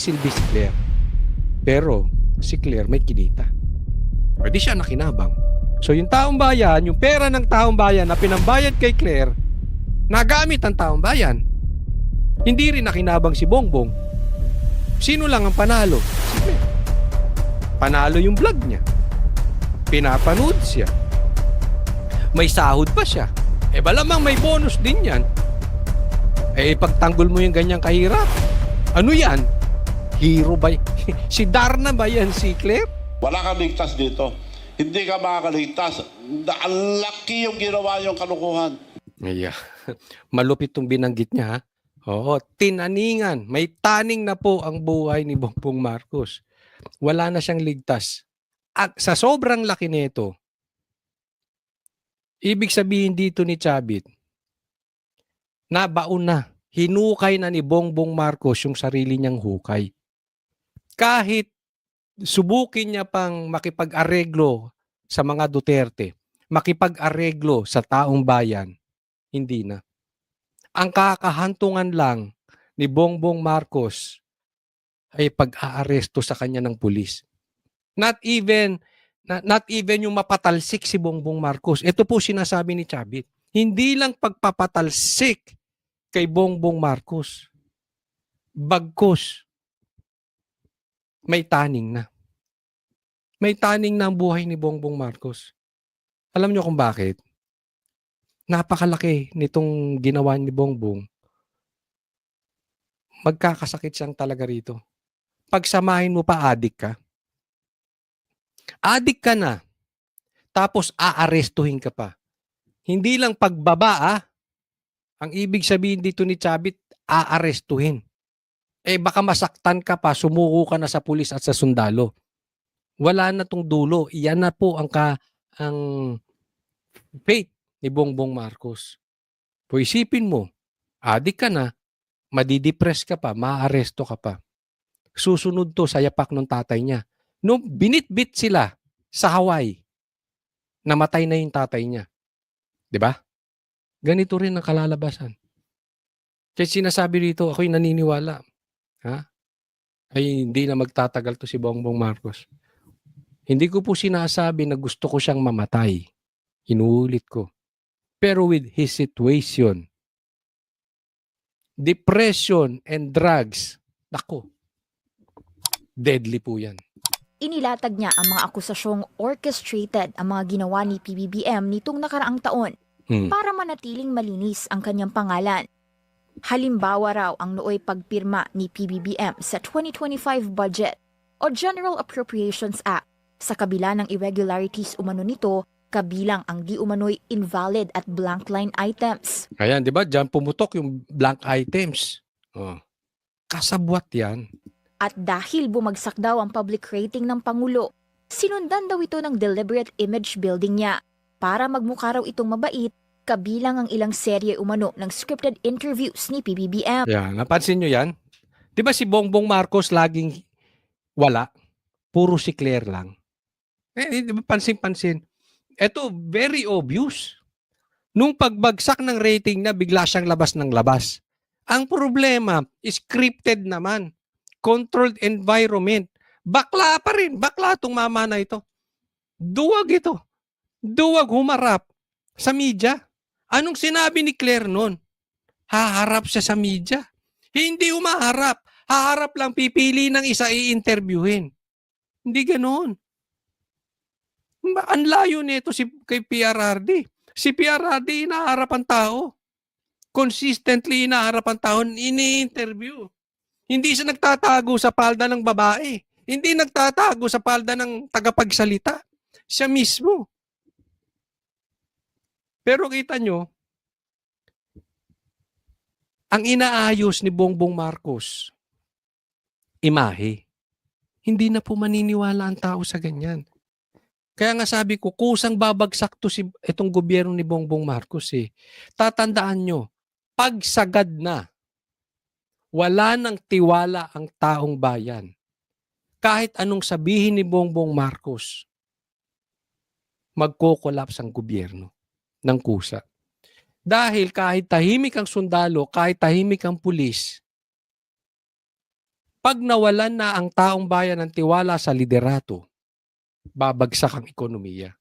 silbi si Claire. Pero si Claire may kinita. Pwede siya nakinabang. So yung taong bayan, yung pera ng taong bayan na pinambayad kay Claire, nagamit ang taong bayan. Hindi rin nakinabang si Bongbong. Sino lang ang panalo? Si Claire. Panalo yung vlog niya. Pinapanood siya. May sahod pa siya. Malamang may bonus din yan. Pagtanggol mo yung ganyang kahirap. Ano yan? Hero ba? Si Darna ba yan, si Claire? Wala kang ligtas dito. Hindi ka makakaligtas. Ang laki yung ginawa yung kalukuhan. Yeah. Malupit tong binanggit niya, ha? Oo, tinaningan. May taning na po ang buhay ni Bongbong Marcos. Wala na siyang ligtas. At sa sobrang laki nito, ibig sabihin dito ni Chavit, nabaon na, hinukay na ni Bongbong Marcos yung sarili niyang hukay. Kahit subukin niya pang makipag-areglo sa mga Duterte, makipag-areglo sa taong bayan, hindi na. Ang kakahantungan lang ni Bongbong Marcos ay pag-aaresto sa kanya ng pulis. Not even yung mapatalsik si Bongbong Marcos. Ito po sinasabi ni Chavit. Hindi lang pagpapatalsik kay Bongbong Marcos. Bagkus, may taning na. May taning na ang buhay ni Bongbong Marcos. Alam niyo kung bakit? Napakalaki nitong ginawa ni Bongbong. Magkakasakit siyang talaga rito. Pagsamahin mo pa, adik ka. Adik ka na. Tapos aarestuhin ka pa. Hindi lang pagbaba, Ang ibig sabihin dito ni Chavit, aarestuhin. Baka masaktan ka pa, sumuko ka na sa pulis at sa sundalo. Wala na tong dulo. Iyan na po ang fate ni Bongbong Marcos. Po isipin mo, adik ka na, madidepress ka pa, maaaresto ka pa. Susunod to sa yapak ng tatay niya. Nung binitbit sila sa Hawaii, namatay na yung tatay niya. 'Di ba? Ganito rin ang kalalabasan. Kaya sinasabi rito, ako'y naniniwala. Ay hindi na magtatagal to si Bongbong Marcos. Hindi ko po sinasabi na gusto ko siyang mamatay. Inuulit ko. Pero with his situation, depression and drugs, nako, deadly po yan. Inilatag niya ang mga akusasyong orchestrated ang mga ginawa ni PBBM nitong nakaraang taon para manatiling malinis ang kanyang pangalan. Halimbawa raw ang nooy pagpirma ni PBBM sa 2025 budget o General Appropriations Act. Sa kabila ng irregularities umano nito, kabilang ang di umano'y invalid at blank line items. Ayan, di ba? Diyan pumutok yung blank items. Kasabwat yan. At dahil bumagsak daw ang public rating ng Pangulo, sinundan daw ito ng deliberate image building niya para magmukha raw itong mabait, kabilang ang ilang serye umano ng scripted interviews ni PBBM. Yan, napansin nyo yan? Di ba si Bongbong Marcos laging wala? Puro si Claire lang. Di ba pansin-pansin? Ito, very obvious. Nung pagbagsak ng rating na, bigla siyang labas ng labas. Ang problema, scripted naman. Controlled environment. Bakla pa rin. Bakla itong mama na ito. Duwag ito. Duwag humarap sa media. Anong sinabi ni Claire noon? Haharap siya sa media. Hindi humaharap. Haharap lang, pipili ng isa i-interviewin. Hindi ganoon. Ang layo nito kay PRRD. Si PRRD inaharap ang tao. Consistently inaharap ang tao, ini-interview. Hindi siya nagtatago sa palda ng babae. Hindi nagtatago sa palda ng tagapagsalita. Siya mismo. Pero kita nyo, ang inaayos ni Bongbong Marcos, imahe. Hindi na po maniniwala ang tao sa ganyan. Kaya nga sabi ko, kusang babagsak to itong gobyerno ni Bongbong Marcos. Tatandaan nyo, pagsagad na, wala nang tiwala ang taong bayan. Kahit anong sabihin ni Bongbong Marcos, magko-collapse ang gobyerno ng kusa. Dahil kahit tahimik ang sundalo, kahit tahimik ang pulis, Pag nawalan na ang taong bayan ng tiwala sa liderato, babagsak ang ekonomiya.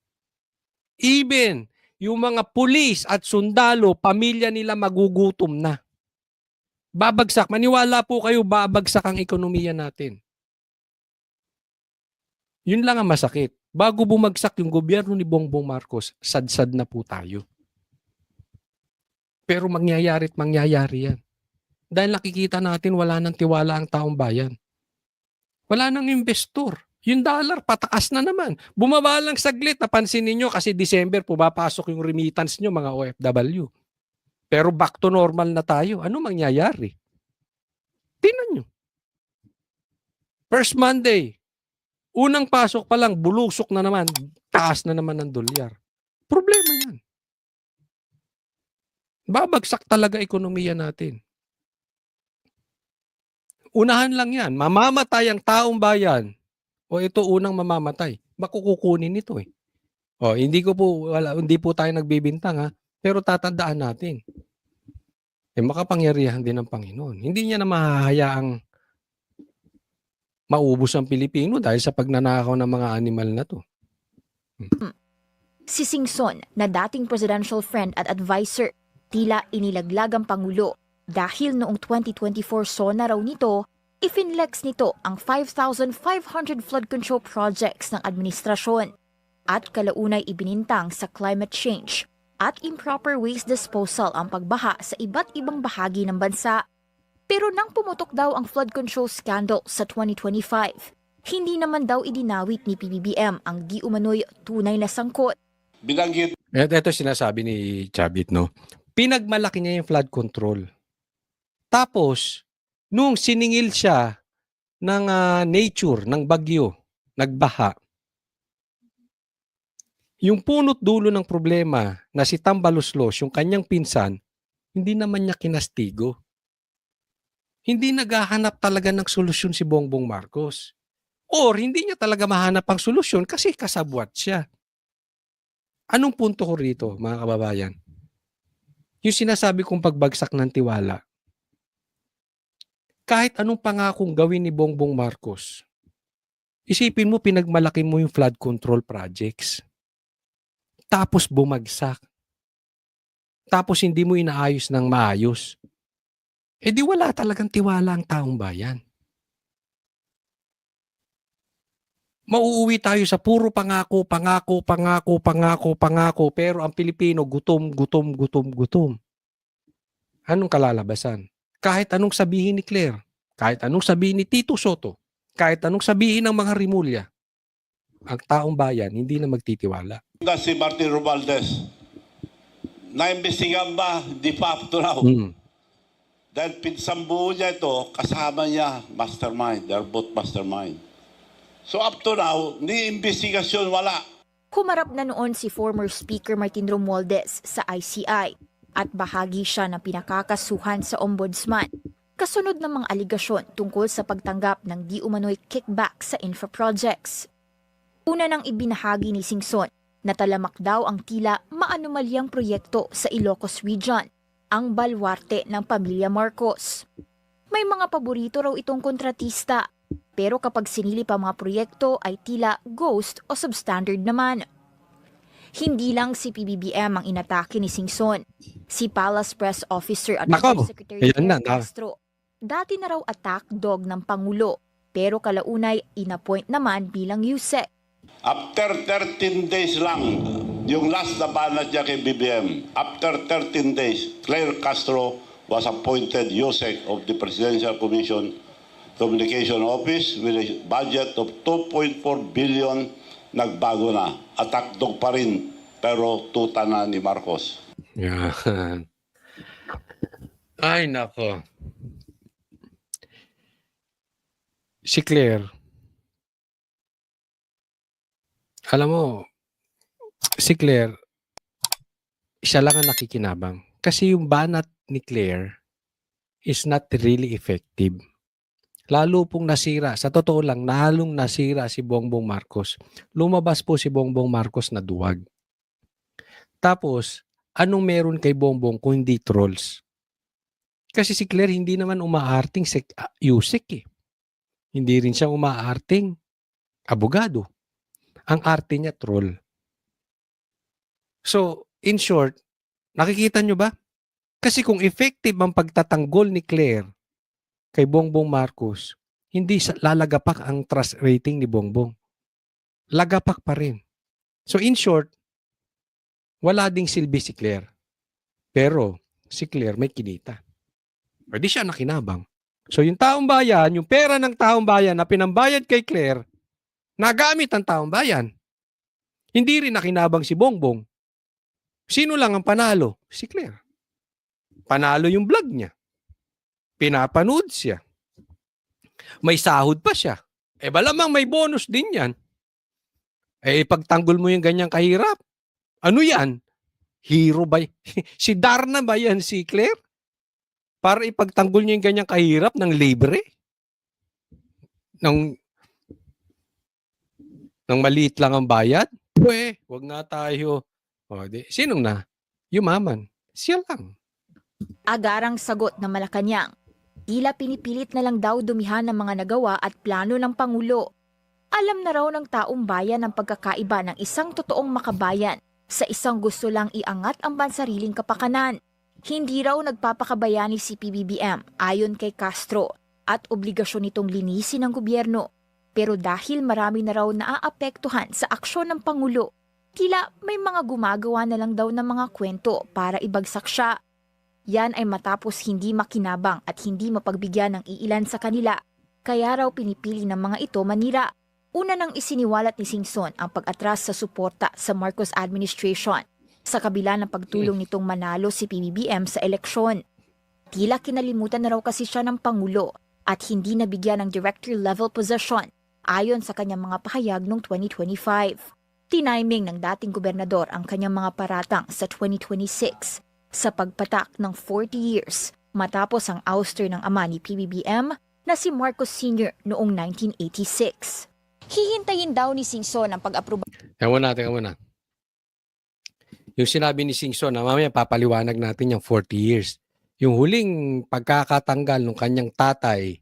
Even yung mga pulis at sundalo, pamilya nila magugutom na. Babagsak. Maniwala po kayo, babagsak ang ekonomiya natin. Yun lang ang masakit. Bago bumagsak yung gobyerno ni Bongbong Marcos, sad-sad na po tayo. Pero mangyayari yan. Dahil nakikita natin wala nang tiwala ang taong bayan. Wala nang investor. Yung dollar pataas na naman. Bumaba lang saglit, napansin ninyo kasi December pumapasok yung remittance nyo mga OFW. Pero back to normal na tayo. Ano mangyayari? Tingnan nyo. First Monday, unang pasok pa lang, bulusok na naman, taas na naman ng dolyar. Problema yan. Babagsak talaga ekonomiya natin. Unahan lang yan. Mamamatay ang taong bayan. O ito unang mamamatay. Makukukunin ito eh. O hindi po tayo nagbibintang ha. Pero tatandaan natin. Makapangyarihan din ng Panginoon. Hindi niya na mahahayaang maubos ang Pilipino dahil sa pagnanakaw ng mga animal na to. Si Singson, na dating presidential friend at advisor, tila inilaglag ang Pangulo dahil noong 2024 SONA raw nito, ifinlex nito ang 5,500 flood control projects ng administrasyon at kalaunay ibinintang sa climate change at improper waste disposal ang pagbaha sa iba't ibang bahagi ng bansa. Pero nang pumutok daw ang flood control scandal sa 2025, hindi naman daw idinawit ni PBBM ang di umano'y tunay na sangkot. Binanggit Ito sinasabi ni Chavit, no? Pinagmalaki niya yung flood control. Tapos, nung siningil siya ng nature, ng bagyo, nagbaha, yung punot dulo ng problema na si Tambaluslos, yung kanyang pinsan, hindi naman niya kinastigo. Hindi naghahanap talaga ng solusyon si Bongbong Marcos. Or hindi niya talaga mahanap ang solusyon kasi kasabwat siya. Anong punto ko rito, mga kababayan? Yung sinasabi kong pagbagsak ng tiwala. Kahit anong pangakong gawin ni Bongbong Marcos, isipin mo pinagmalaki mo yung flood control projects. Tapos bumagsak. Tapos hindi mo inaayos ng maayos. Eh di wala talagang tiwala ang taong bayan. Mauuwi tayo sa puro pangako, pero ang Pilipino gutom. Anong kalalabasan? Kahit anong sabihin ni Claire, kahit anong sabihin ni Tito Soto, kahit anong sabihin ng mga Rimulya, ang taong bayan hindi na magtitiwala. si Martin Romualdez. Naimbestigahan ba? Di pa up to now. Dahil pinsambuho niya ito, kasama niya mastermind. They're both mastermind. So up to now, ni investigasyon wala. Humarap na noon si former Speaker Martin Romualdez sa ICI at bahagi siya ng pinakakasuhan sa Ombudsman. Kasunod ng mga aligasyon tungkol sa pagtanggap ng di umano'y kickback sa infra projects. Una nang ibinahagi ni Singson na talamak daw ang tila maanumalyang proyekto sa Ilocos Region, ang balwarte ng pamilya Marcos. May mga paborito raw itong kontratista, pero kapag sinilip ang mga proyekto ay tila ghost o substandard naman. Hindi lang si PBBM ang inatake ni Singson. Si Palace Press Officer at Secretary Eric Castro, dati na raw attack dog ng Pangulo, pero kalaunay inappoint naman bilang USEC. After 13 days lang, yung last na banat niya kay BBM, after 13 days, Claire Castro was appointed USEC of the Presidential Commission Communication Office with a budget of 2.4 billion. Nagbago na. Attack dog pa rin, pero tuta na ni Marcos. Yan. Ay, nako. Si Claire, alam mo, si Claire, siya lang ang nakikinabang. Kasi yung banat ni Claire is not really effective. Lalo pong nasira, sa totoo lang, lalong nasira si Bongbong Marcos. Lumabas po si Bongbong Marcos na duwag. Tapos, anong meron kay Bongbong kung hindi trolls? Kasi si Claire hindi naman umaarting USEC eh. Hindi rin siya umaarting abogado. Ang arte niya, troll. So, in short, nakikita nyo ba? Kasi kung effective ang pagtatanggol ni Claire kay Bongbong Marcos, hindi lalagapak ang trust rating ni Bongbong. Lagapak pa rin. So in short, wala ding silbi si Claire. Pero si Claire may kinita. Pwede siya nakinabang. So yung taong bayan, yung pera ng taong bayan na pinambayad kay Claire, nagamit ang taong bayan. Hindi rin nakinabang si Bongbong. Sino lang ang panalo? Si Claire. Panalo yung vlog niya. Pinapanood siya. May sahod pa siya. Malamang may bonus din yan. Pagtanggol mo yung ganyang kahirap. Ano yan? Hero ba? Si Darna ba yan si Claire? Para ipagtanggol niya yung ganyang kahirap ng libre? Ng maliit lang ang bayad? Wag na tayo. Sinong na? Yumaman. Siya lang. Agarang sagot ng Malacanang. Tila pinipilit na lang daw dumihan ng mga nagawa at plano ng Pangulo. Alam na raw ng taong bayan ang pagkakaiba ng isang totoong makabayan sa isang gusto lang iangat ang bansariling kapakanan. Hindi raw nagpapakabayani si PBBM ayon kay Castro at obligasyon nitong linisin ng gobyerno. Pero dahil marami na raw naaapektuhan sa aksyon ng Pangulo, tila may mga gumagawa na lang daw ng mga kwento para ibagsak siya. Yan ay matapos hindi makinabang at hindi mapagbigyan ng iilan sa kanila. Kaya raw pinipili ng mga ito manira. Una nang isiniwalat ni Singson ang pag-atras sa suporta sa Marcos administration sa kabila ng pagtulong nitong manalo si PBBM sa eleksyon. Tila kinalimutan na raw kasi siya ng Pangulo at hindi nabigyan ng director-level position ayon sa kanyang mga pahayag noong 2025. Tiniming ng dating gobernador ang kanyang mga paratang sa 2026 sa pagpatak ng 40 years matapos ang ouster ng ama ni PBBM na si Marcos Sr. noong 1986. Hihintayin daw ni Singson ang pag-aproba. Teka muna. Yung sinabi ni Singson, mamaya papaliwanag natin yung 40 years. Yung huling pagkakatanggal ng kanyang tatay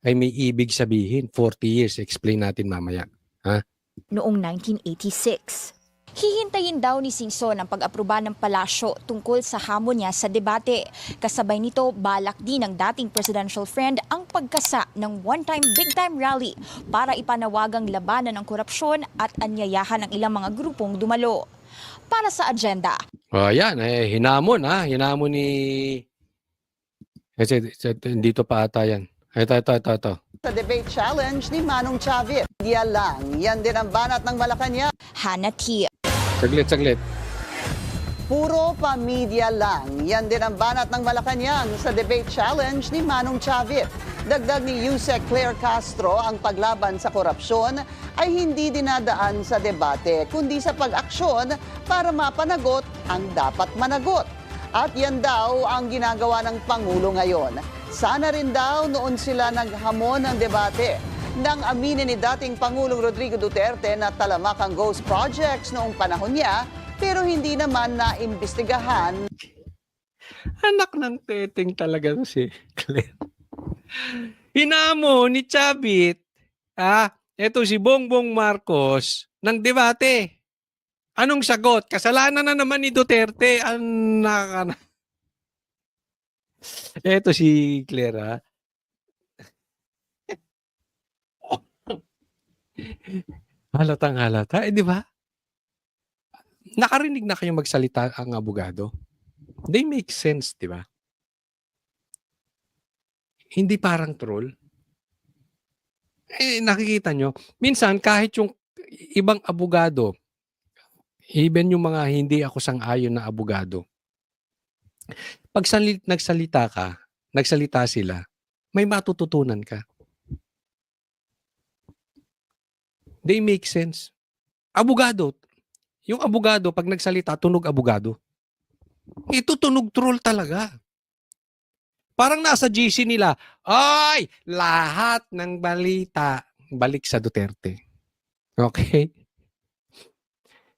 ay may ibig sabihin, 40 years. Explain natin mamaya. Ha? Noong 1986. Hihintayin daw ni Singson ang pag-aproba ng palasyo tungkol sa hamon niya sa debate. Kasabay nito, balak din ng dating presidential friend ang pagkasa ng one-time big-time rally para ipanawagang labanan ng korupsyon at anyayahan ng ilang mga grupong dumalo. Para sa agenda. Yan, hinamon Hinamon ni... Dito pa ata yan. Ito. Sa debate challenge ni Manong Chavit. Yan din ang banat ng Malacanang. Hannah T. Saglit. Puro pa-media lang. Yan din ang banat ng Malacanang sa debate challenge ni Manong Chavit. Dagdag ni Yusek Claire Castro, ang paglaban sa korupsyon ay hindi dinadaan sa debate, kundi sa pag-aksyon para mapanagot ang dapat managot. At yan daw ang ginagawa ng Pangulo ngayon. Sana rin daw noon sila naghamon ng debate nang aminin ni dating Pangulong Rodrigo Duterte na talamak ang ghost projects noong panahon niya, pero hindi naman naimbestigahan. Anak ng teteng talaga si Claire. Hinamo ni Chavit, eto si Bongbong Marcos ng debate. Anong sagot? Kasalanan na naman ni Duterte. Anak. Eto si Claire, Halatang halata. Di ba? Nakarinig na kayong magsalita ang abogado? They make sense, di ba? Hindi parang troll. Nakikita nyo, minsan kahit yung ibang abogado, even yung mga hindi ako sang-ayon na abogado, pag nagsalita sila, may matututunan ka. They make sense. Abogado, yung abogado, pag nagsalita, tunog abogado. Ito tunog troll talaga. Parang nasa GC nila, ay, lahat ng balita balik sa Duterte. Okay?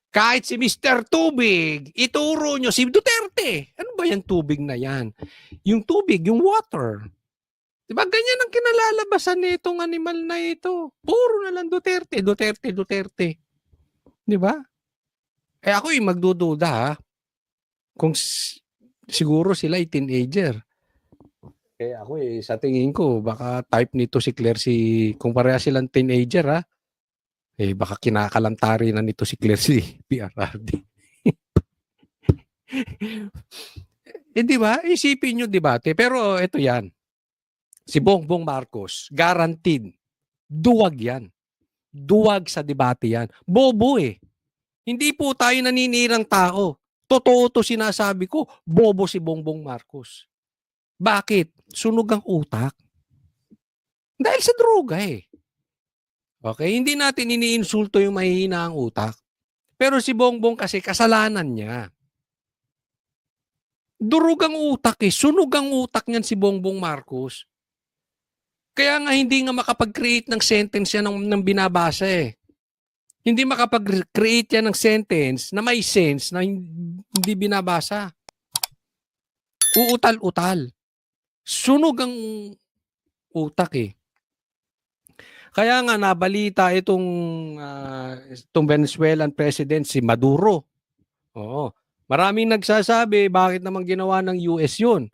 Kahit si Mr. Tubig, ituro nyo si Duterte. Ano ba yung tubig na yan? Yung tubig, yung water. Di ba ganyan ang kinalalabasan nitong animal na ito? Puro na lang Duterte, Duterte, Duterte. Di ba? Eh ako magdududa ha, kung siguro sila ay teenager. Eh ako sa tingin ko, baka type nito si Claire kung pareha silang teenager ha, eh baka kinakalantari na nito si Claire si PRRD. Eh di ba? Isipin nyo debate. Pero ito yan. Si Bongbong Marcos, guaranteed, duwag yan. Duwag sa debate yan. Bobo eh. Hindi po tayo naninirang tao. Totoo to sinasabi ko, bobo si Bongbong Marcos. Bakit? Sunog ang utak. Dahil sa droga eh. Okay? Hindi natin iniinsulto yung mahihina ang utak. Pero si Bongbong kasi kasalanan niya. Durog ang utak eh. Sunog ang utak niyan si Bongbong Marcos. Kaya nga hindi nga makapag-create ng sentence yan ng binabasa eh. Hindi makapag-create yan ng sentence na may sense na hindi binabasa. Uutal-utal. Sunog ang utak eh. Kaya nga nabalita itong Venezuelan president si Maduro. Oo. Maraming nagsasabi bakit naman ginawa ng US yun.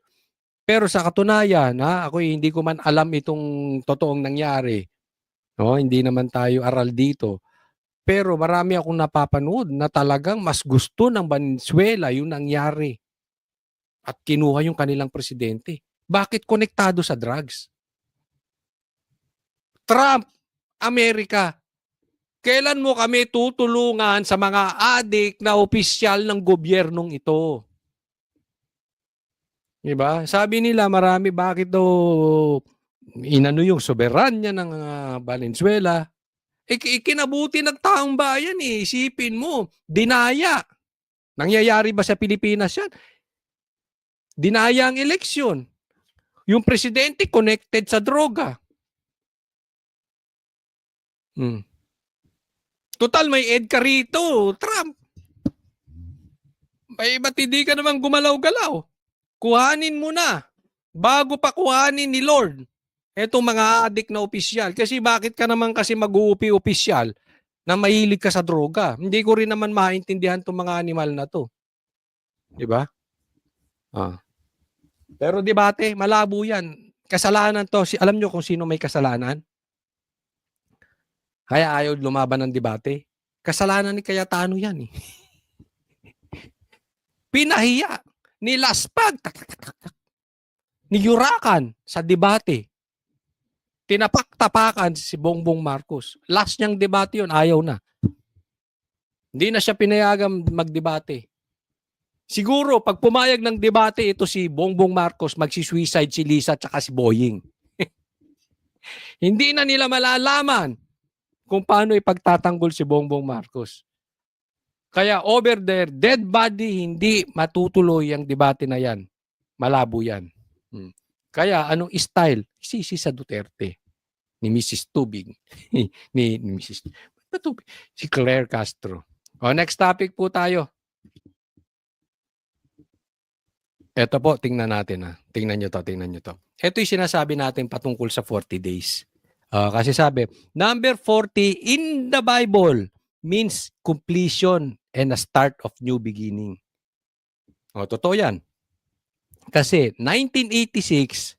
Pero sa katunayan, ako hindi ko man alam itong totoong nangyari. No, hindi naman tayo aral dito. Pero marami akong napapanood na talagang mas gusto ng Venezuela yung nangyari. At kinuha yung kanilang presidente. Bakit konektado sa drugs? Trump, Amerika, kailan mo kami tutulungan sa mga adik na opisyal ng gobyernong ito? Diba? Sabi nila marami bakit daw inano yung soberanya ng Valenzuela. Ikinabuti ng taong bayan eh. Isipin mo, dinaya. Nangyayari ba sa Pilipinas yan? Dinaya ang eleksyon. Yung presidente connected sa droga. Total, may EDCA rito, Trump. Ba't hindi ka naman gumalaw-galaw? Kuhanin mo na. Bago pa kuhanin ni Lord. Etong mga adik na opisyal. Kasi bakit ka naman kasi mag-uupi opisyal na mahilig ka sa droga? Hindi ko rin naman maintindihan itong mga animal na to. Diba? Pero debate, malabo yan. Kasalanan to. Alam nyo kung sino may kasalanan? Kaya ayaw lumaban ng debate. Kasalanan ni Cayetano yan eh. Pinahiya. Nilaspag. Niyurakan sa debate. Tinapak-tapakan si Bongbong Marcos. Last niyang debate yun, ayaw na. Hindi na siya pinayagang magdebate. Siguro, pag pumayag ng debate ito si Bongbong Marcos, magsisuicide si Lisa at si Boying. Hindi na nila malalaman kung paano ipagtatanggol si Bongbong Marcos. Kaya over there, dead body, hindi matutuloy ang debate na yan. Malabo yan. Kaya anong style? Sisi sa Duterte. Ni Mrs. Tubig. ni Mrs. Tubig. Si Claire Castro. Next topic po tayo. Ito po, tingnan natin. Tingnan nyo to. Ito yung sinasabi natin patungkol sa 40 days. Kasi sabi, number 40 in the Bible means completion and a start of new beginning. Totoo yan. Kasi 1986,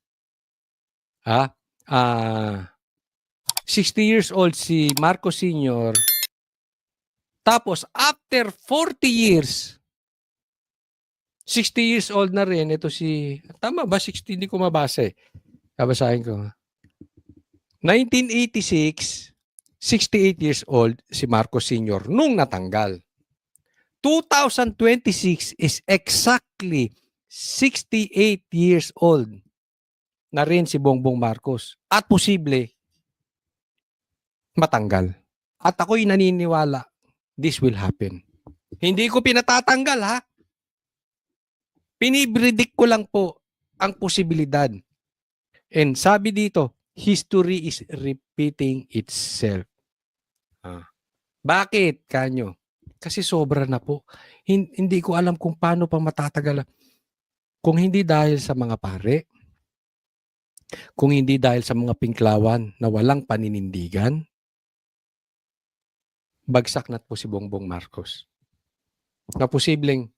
60 years old si Marcos Sr. Tapos after 40 years, 60 years old na rin ito si, tama ba 60? Hindi ko mabasa eh. Babasahin ko. 1986, 68 years old si Marcos Sr. nung natanggal. 2026 is exactly 68 years old na rin si Bongbong Marcos. At posible matanggal. At ako'y naniniwala this will happen. Hindi ko pinatatanggal ha. Pinipredict ko lang po ang posibilidad. And sabi dito, history is repeating itself. Bakit, kanyo? Kasi sobra na po. Hindi ko alam kung paano pa matatagal. Kung hindi dahil sa mga pare, Kung hindi dahil sa mga pinklawan na walang paninindigan, bagsak na po si Bongbong Marcos. Na posibleng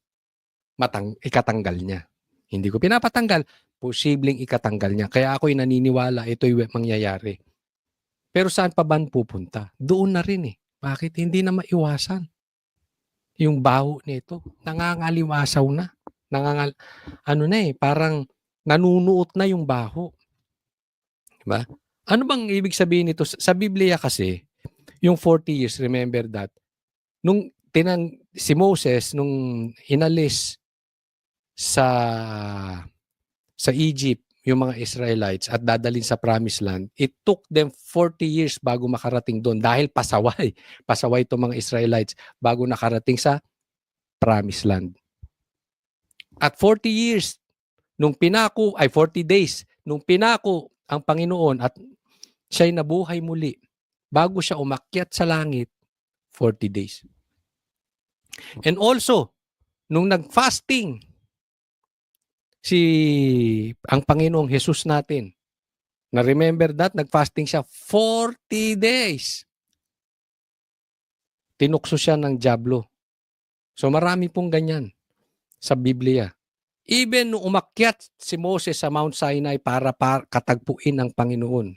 ikatanggal niya. Hindi ko pinapatanggal, posibleng ikatanggal niya. Kaya ako'y naniniwala ito'y mangyayari. Pero saan pa ba pupunta? Doon na rin eh. Bakit hindi na maiwasan? Yung baho nito, nangangaliwasaw na. Parang nanunuot na yung baho. Diba? Ano bang ibig sabihin nito? Sa Biblia kasi, yung 40 years, remember that, nung si Moses, nung inalis sa Egypt, yung mga Israelites at dadalhin sa Promised Land, it took them 40 years bago makarating doon dahil pasaway. Pasaway itong mga Israelites bago nakarating sa Promised Land. At 40 years, 40 days, nung pinako ang Panginoon at siya'y nabuhay muli, bago siya umakyat sa langit, 40 days. And also, nung nag-fasting, ang Panginoong Jesus natin, na remember that, nag-fasting siya 40 days. Tinukso siya ng dyablo. So marami pong ganyan sa Biblia. Even nung umakyat si Moses sa Mount Sinai para katagpuin ang Panginoon,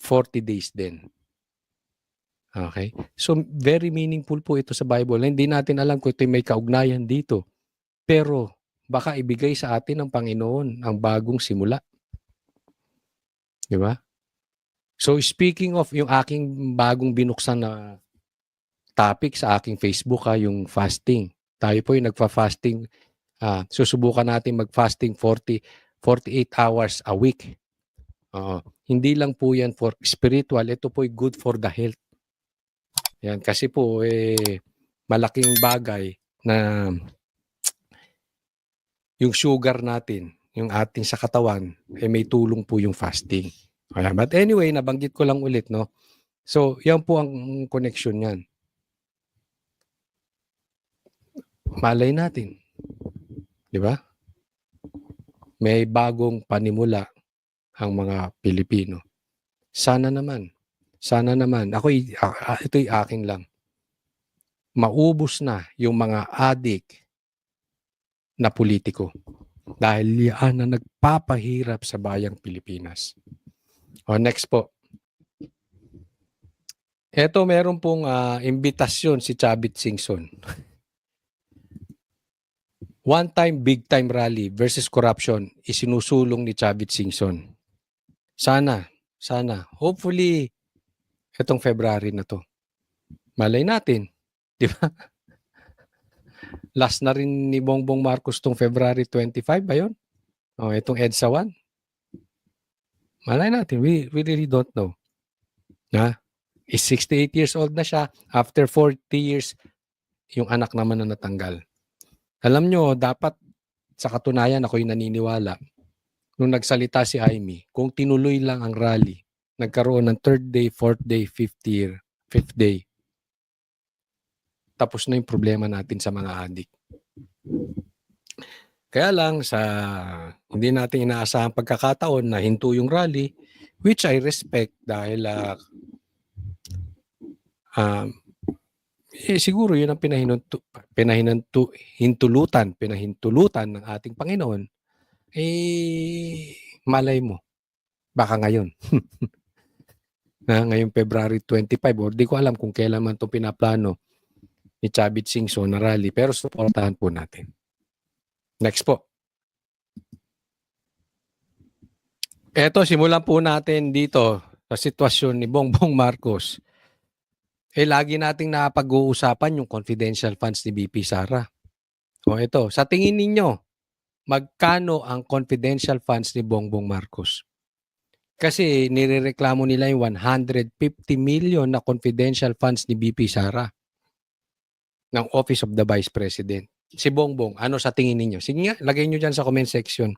40 days din. Okay? So very meaningful po ito sa Bible. Hindi natin alam kung ito may kaugnayan dito. Pero baka ibigay sa atin ng Panginoon ang bagong simula. Di ba? So speaking of yung aking bagong binuksan na topic sa aking Facebook, yung fasting. Tayo po yung nagfa-fasting. Susubukan natin mag-fasting 48 hours a week. Hindi lang po yan for spiritual. Ito po good for the health. Yan. Kasi po, malaking bagay na yung sugar natin, yung ating sa katawan, may tulong po yung fasting. But anyway, nabanggit ko lang ulit, no? So, yan po ang connection yan. Malay natin. Di ba? May bagong panimula ang mga Pilipino. Sana naman. Ito'y aking lang. Maubos na yung mga adik na politiko. Dahil yan na nagpapahirap sa bayang Pilipinas. Next po. Ito meron pong imbitasyon si Chavit Singson. One time, big time rally versus corruption isinusulong ni Chavit Singson. Sana, hopefully, itong February na to. Malay natin, di ba? Last na rin ni Bongbong Marcos tong February 25 ba yun? Itong EDSA 1. Malay natin, we really don't know. Is 68 years old na siya. After 40 years, yung anak naman na natanggal. Alam nyo, dapat sa katunayan ako'y naniniwala. Nung nagsalita si Amy, kung tinuloy lang ang rally, nagkaroon ng 3rd day, 4th day, 5th day. Tapos na yung problema natin sa mga adik. Kaya lang, hindi natin inaasahang pagkakataon na hinto yung rally, which I respect dahil siguro yun ang pinahintulutan ng ating Panginoon. Malay mo, baka ngayon. Ngayong February 25, or di ko alam kung kailan man ito pinaplano ni Chavit Singson na rally, pero suportahan po natin. Next po. Eto, simulan po natin dito sa sitwasyon ni Bongbong Marcos. Lagi nating napag-uusapan yung confidential funds ni BP Sara. Ito, sa tingin ninyo, magkano ang confidential funds ni Bongbong Marcos? Kasi nirereklamo nila yung 150 million na confidential funds ni BP Sara ng Office of the Vice President. Si Bongbong, ano sa tingin ninyo? Sige nga, lagay nyo dyan sa comment section.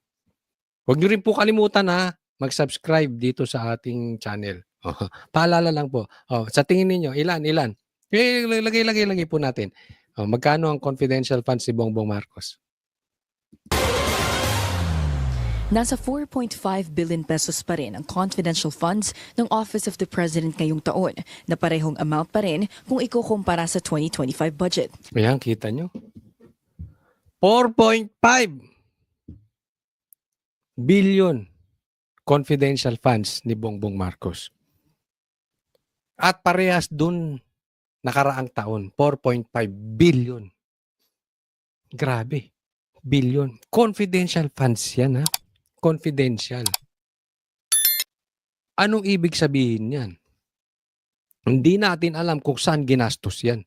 Huwag nyo rin po kalimutan mag-subscribe dito sa ating channel. Paalala lang po. Sa tingin ninyo, ilan? Lagay po natin. Magkano ang confidential funds ni Bongbong Marcos? Nasa 4.5 billion pesos pa rin ang confidential funds ng Office of the President ngayong taon na parehong amount pa rin kung ikukumpara sa 2025 budget. Ayan, kita nyo. 4.5 billion confidential funds ni Bongbong Marcos. At parehas dun nakaraang taon, 4.5 billion. Grabe. Billion. Confidential funds yan, ha? Confidential. Anong ibig sabihin yan? Hindi natin alam kung saan ginastos yan.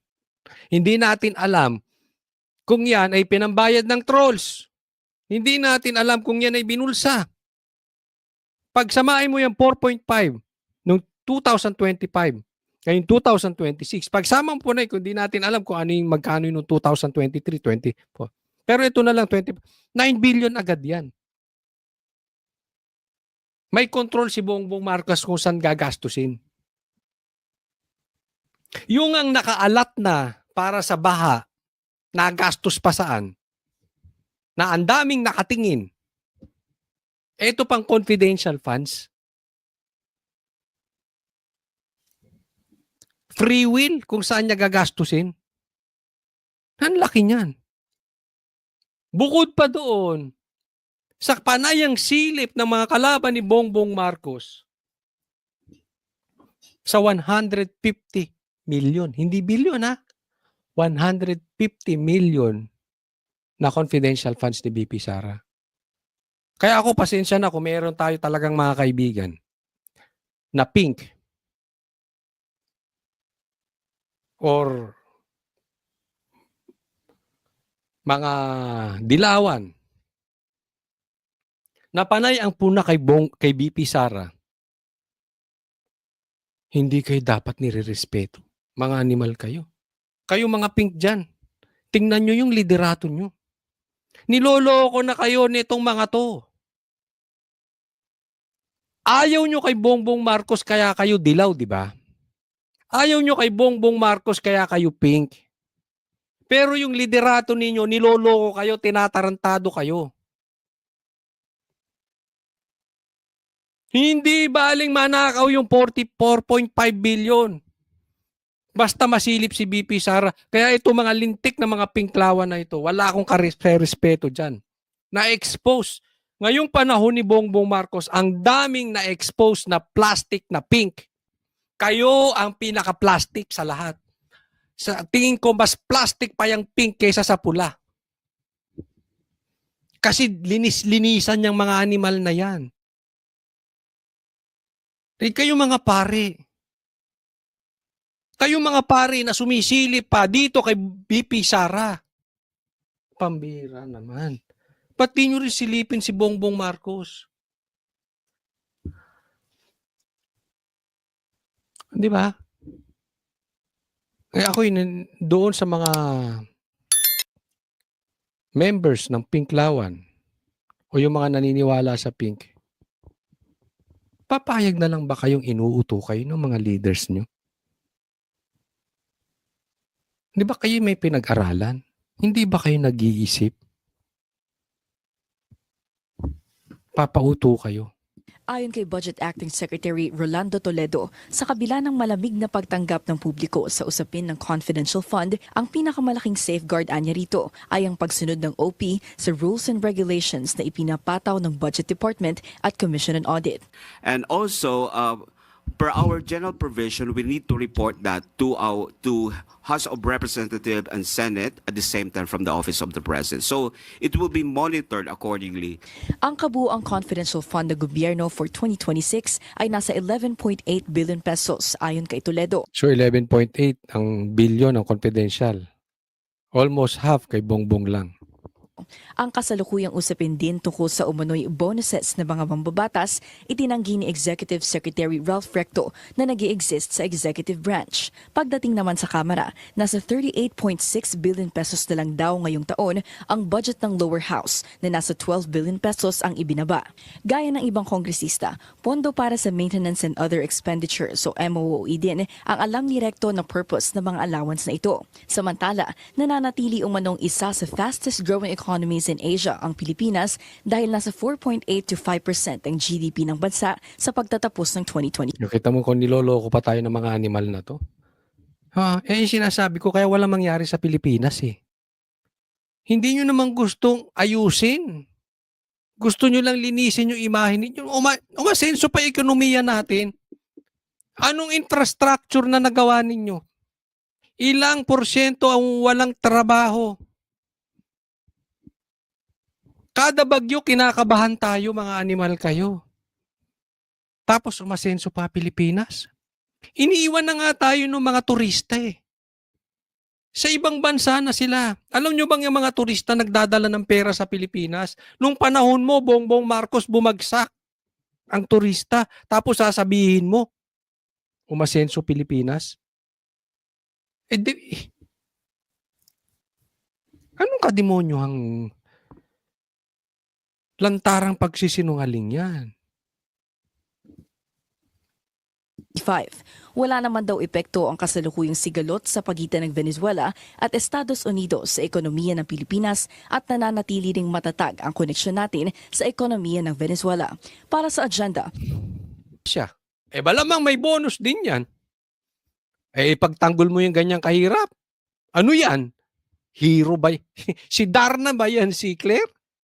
Hindi natin alam kung yan ay pinambayad ng trolls. Hindi natin alam kung yan ay binulsa. Pagsamahin mo yung 4.5 noong 2025, ngayong 2026, pagsama mo po na, kung hindi natin alam kung ano yung magkano yung 2023, 24. Pero ito na lang, 9 billion agad yan. May control si Bongbong Marcos kung saan gagastusin. Yung ang nakaalat na para sa baha, nagastos pa saan, na ang daming nakatingin, ito pang confidential funds, free will kung saan niya gagastusin. Ang laki niyan. Bukod pa doon, sa panayang silip ng mga kalaban ni Bongbong Marcos, sa 150 million, hindi billion ha, 150 million na confidential funds ni BP Sara. Kaya ako, pasensya na kung meron tayo talagang mga kaibigan na pink or mga dilawan na panay ang puna kay BP Sara, hindi kayo dapat nirerespeto. Mga animal kayo. Kayo mga pink dyan, tingnan nyo yung liderato nyo. Niloloko na kayo nitong mga to. Ayaw nyo kay Bongbong Marcos kaya kayo dilaw, di ba? Ayaw nyo kay Bongbong Marcos kaya kayo pink. Pero yung liderato ninyo, niloloko kayo, tinatarantado kayo. Hindi baling manakaw yung 44.5 billion. Basta masilip si BP Sara. Kaya ito mga lintik na mga pinklawan na ito, wala akong respeto dyan. Na-expose. Ngayong panahon ni Bongbong Marcos, ang daming na-expose na plastic na pink. Kayo ang pinaka-plastic sa lahat. Sa tingin ko, mas plastic pa yung pink kaysa sa pula. Kasi linis-linisan yung mga animal na yan. Kayo mga pare. Kayo mga pare na sumisilip pa dito kay BP Sara. Pambira naman. Ba't di nyo rin silipin si Bongbong Marcos? Di ba? Kaya ako doon sa mga members ng Pinklawan o yung mga naniniwala sa Pink, papayag na lang ba kayong inuuto kayo ng mga leaders nyo? Di ba kayo may pinag-aralan? Hindi ba kayo nag-iisip? Papauto kayo. Ayon kay Budget Acting Secretary Rolando Toledo, sa kabila ng malamig na pagtanggap ng publiko sa usapin ng confidential fund, ang pinakamalaking safeguard anya rito ay ang pagsunod ng OP sa rules and regulations na ipinapataw ng Budget Department at Commission on Audit. And also, per our general provision, we need to report that to House of Representatives and Senate at the same time from the Office of the President. So it will be monitored accordingly. Ang kabuuang confidential fund ng gobyerno for 2026 ay nasa 11.8 billion pesos ayon kay Toledo. So 11.8 ang billion ng confidential. Almost half kay Bongbong lang. Ang kasalukuyang usapin din tungkol sa umano'y bonuses na mga mambabatas, itinanggi ni Executive Secretary Ralph Recto na nag-i-exist sa executive branch. Pagdating naman sa Kamara, nasa 38.6 billion pesos na lang daw ngayong taon ang budget ng lower house na nasa 12 billion pesos ang ibinaba. Gaya ng ibang kongresista, pondo para sa maintenance and other expenditures o MOOE din ang alam ni Recto na purpose ng mga allowance na ito. Samantala, nananatili umanong isa sa fastest growing economies in Asia ang Pilipinas dahil nasa 4.8 to 5% ang GDP ng bansa sa pagtatapos ng 2020. Nakita mo kung niloloko pa tayo ng mga animal na to? Yung sinasabi ko, kaya walang mangyari sa Pilipinas eh. Hindi nyo naman gustong ayusin. Gusto nyo lang linisin yung imahe ninyo. Umasenso pa ekonomiya natin. Anong infrastructure na nagawa ninyo? Ilang porsyento ang walang trabaho? Kada bagyo, kinakabahan tayo, mga animal kayo. Tapos umasenso pa Pilipinas. Iniiwan na nga tayo ng mga turista eh. Sa ibang bansa na sila. Alam nyo bang yung mga turista nagdadala ng pera sa Pilipinas? Nung panahon mo, Bongbong Marcos, bumagsak ang turista. Tapos sasabihin mo, umasenso Pilipinas? Anong kademonyohang lantarang pagsisinungaling yan? 5. Wala naman daw epekto ang kasalukuyang sigalot sa pagitan ng Venezuela at Estados Unidos sa ekonomiya ng Pilipinas at nananatili ring matatag ang koneksyon natin sa ekonomiya ng Venezuela. Para sa agenda, Siya. Malamang may bonus din yan. Pagtanggol mo yung ganyang kahirap. Ano yan? Hero ba? Si Darna ba yan? Si Claire?